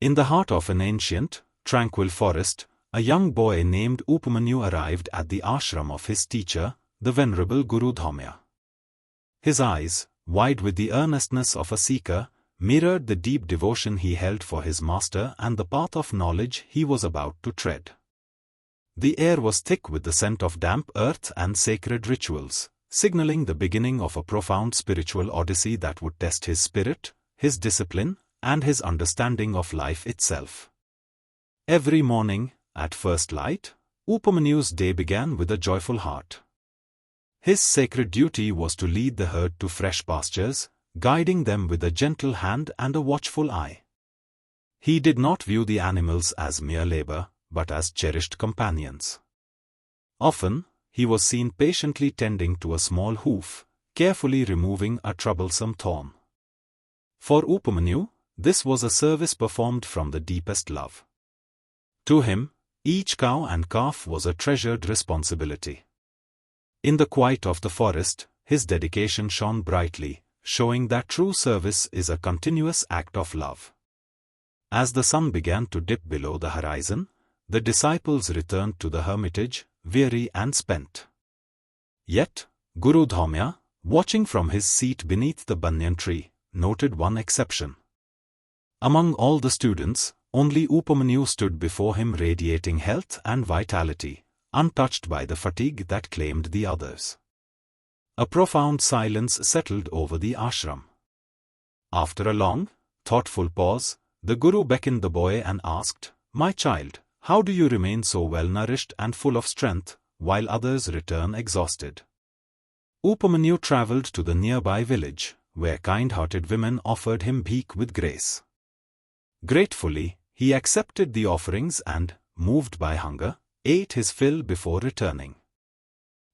In the heart of an ancient, tranquil forest, a young boy named Upamanyu arrived at the ashram of his teacher, the venerable Guru Dhaumya. His eyes, wide with the earnestness of a seeker, mirrored the deep devotion he held for his master and the path of knowledge he was about to tread. The air was thick with the scent of damp earth and sacred rituals, signaling the beginning of a profound spiritual odyssey that would test his spirit, his discipline, and his understanding of life itself. Every morning, at first light, Upamanyu's day began with a joyful heart. His sacred duty was to lead the herd to fresh pastures, guiding them with a gentle hand and a watchful eye. He did not view the animals as mere labor, but as cherished companions. Often, he was seen patiently tending to a small hoof, carefully removing a troublesome thorn. For Upamanyu, this was a service performed from the deepest love. To him, each cow and calf was a treasured responsibility. In the quiet of the forest, his dedication shone brightly, showing that true service is a continuous act of love. As the sun began to dip below the horizon, the disciples returned to the hermitage, weary and spent. Yet, Guru Dhaumya, watching from his seat beneath the banyan tree, noted one exception. Among all the students, only Upamanyu stood before him radiating health and vitality, untouched by the fatigue that claimed the others. A profound silence settled over the ashram. After a long, thoughtful pause, the Guru beckoned the boy and asked, "My child, how do you remain so well-nourished and full of strength, while others return exhausted?" Upamanyu travelled to the nearby village, where kind-hearted women offered him bhik with grace. Gratefully, he accepted the offerings and, moved by hunger, ate his fill before returning.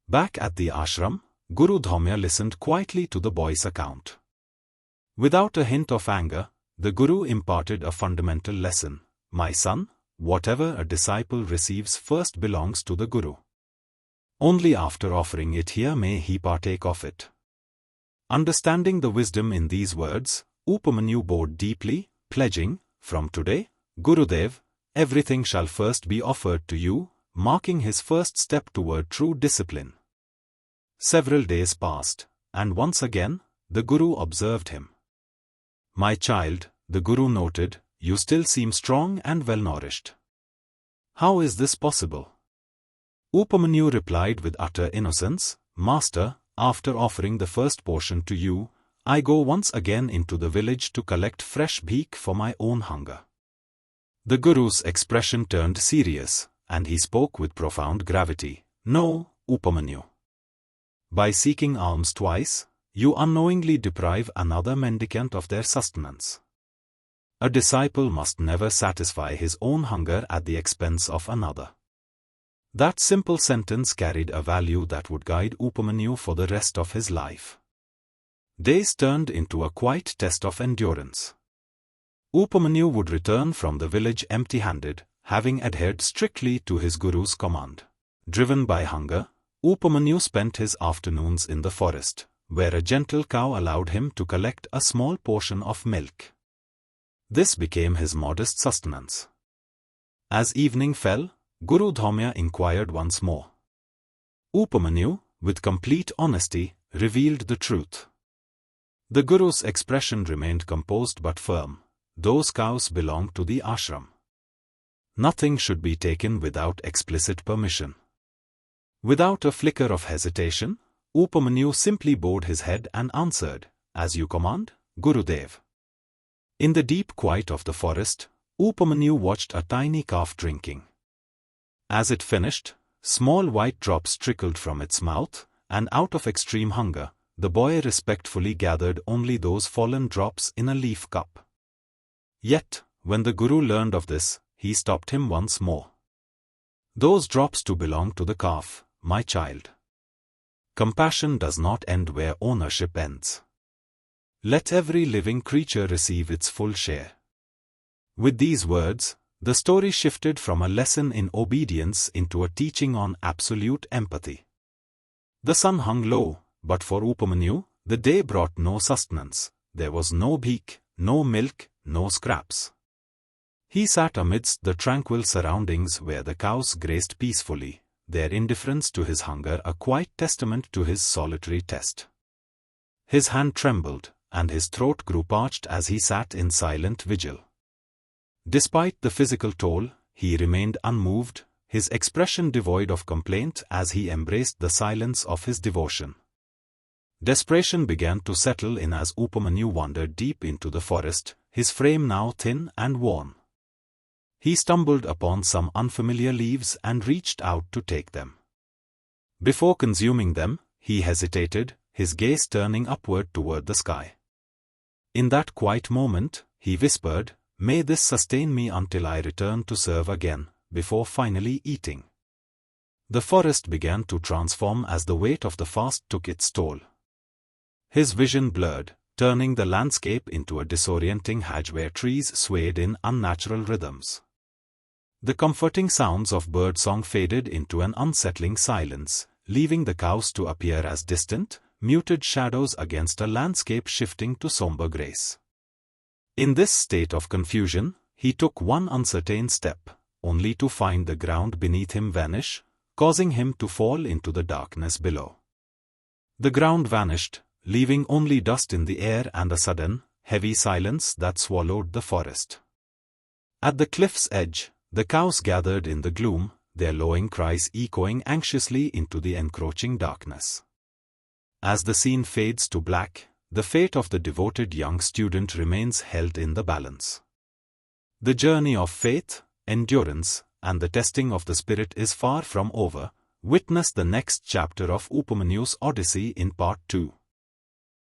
Back at the ashram, Guru Dhaumya listened quietly to the boy's account. Without a hint of anger, the Guru imparted a fundamental lesson: "My son, whatever a disciple receives first belongs to the Guru. Only after offering it here may he partake of it." Understanding the wisdom in these words, Upamanyu bowed deeply, pledging, "From today, Gurudev, everything shall first be offered to you," marking his first step toward true discipline. Several days passed, and once again, the Guru observed him. "My child," the Guru noted, "you still seem strong and well-nourished. How is this possible?" Upamanyu replied with utter innocence, "Master, after offering the first portion to you, I go once again into the village to collect fresh bhik for my own hunger." The Guru's expression turned serious, and he spoke with profound gravity. "No, Upamanyu. By seeking alms twice, you unknowingly deprive another mendicant of their sustenance. A disciple must never satisfy his own hunger at the expense of another." That simple sentence carried a value that would guide Upamanyu for the rest of his life. Days turned into a quiet test of endurance. Upamanyu would return from the village empty-handed, having adhered strictly to his Guru's command. Driven by hunger, Upamanyu spent his afternoons in the forest, where a gentle cow allowed him to collect a small portion of milk. This became his modest sustenance. As evening fell, Guru Dhaumya inquired once more. Upamanyu, with complete honesty, revealed the truth. The Guru's expression remained composed but firm. "Those cows belong to the ashram. Nothing should be taken without explicit permission." Without a flicker of hesitation, Upamanyu simply bowed his head and answered, "As you command, Gurudev." In the deep quiet of the forest, Upamanyu watched a tiny calf drinking. As it finished, small white drops trickled from its mouth, and out of extreme hunger, the boy respectfully gathered only those fallen drops in a leaf cup. Yet, when the Guru learned of this, he stopped him once more. "Those drops too belong to the calf, my child. Compassion does not end where ownership ends. Let every living creature receive its full share." With these words, the story shifted from a lesson in obedience into a teaching on absolute empathy. The sun hung low, but for Upamanyu, the day brought no sustenance. There was no bhik, no milk, no scraps. He sat amidst the tranquil surroundings where the cows grazed peacefully, their indifference to his hunger a quiet testament to his solitary test. His hand trembled, and his throat grew parched as he sat in silent vigil. Despite the physical toll, he remained unmoved, his expression devoid of complaint as he embraced the silence of his devotion. Desperation began to settle in as Upamanyu wandered deep into the forest, his frame now thin and worn. He stumbled upon some unfamiliar leaves and reached out to take them. Before consuming them, he hesitated, his gaze turning upward toward the sky. In that quiet moment, he whispered, "May this sustain me until I return to serve again," before finally eating. The forest began to transform as the weight of the fast took its toll. His vision blurred, turning the landscape into a disorienting hedge where trees swayed in unnatural rhythms. The comforting sounds of birdsong faded into an unsettling silence, leaving the cows to appear as distant, muted shadows against a landscape shifting to somber grace. In this state of confusion, he took one uncertain step, only to find the ground beneath him vanish, causing him to fall into the darkness below. The ground vanished, leaving only dust in the air and a sudden, heavy silence that swallowed the forest. At the cliff's edge, the cows gathered in the gloom, their lowing cries echoing anxiously into the encroaching darkness. As the scene fades to black, the fate of the devoted young student remains held in the balance. The journey of faith, endurance, and the testing of the spirit is far from over. Witness the next chapter of Upamanyu's Odyssey in Part 2.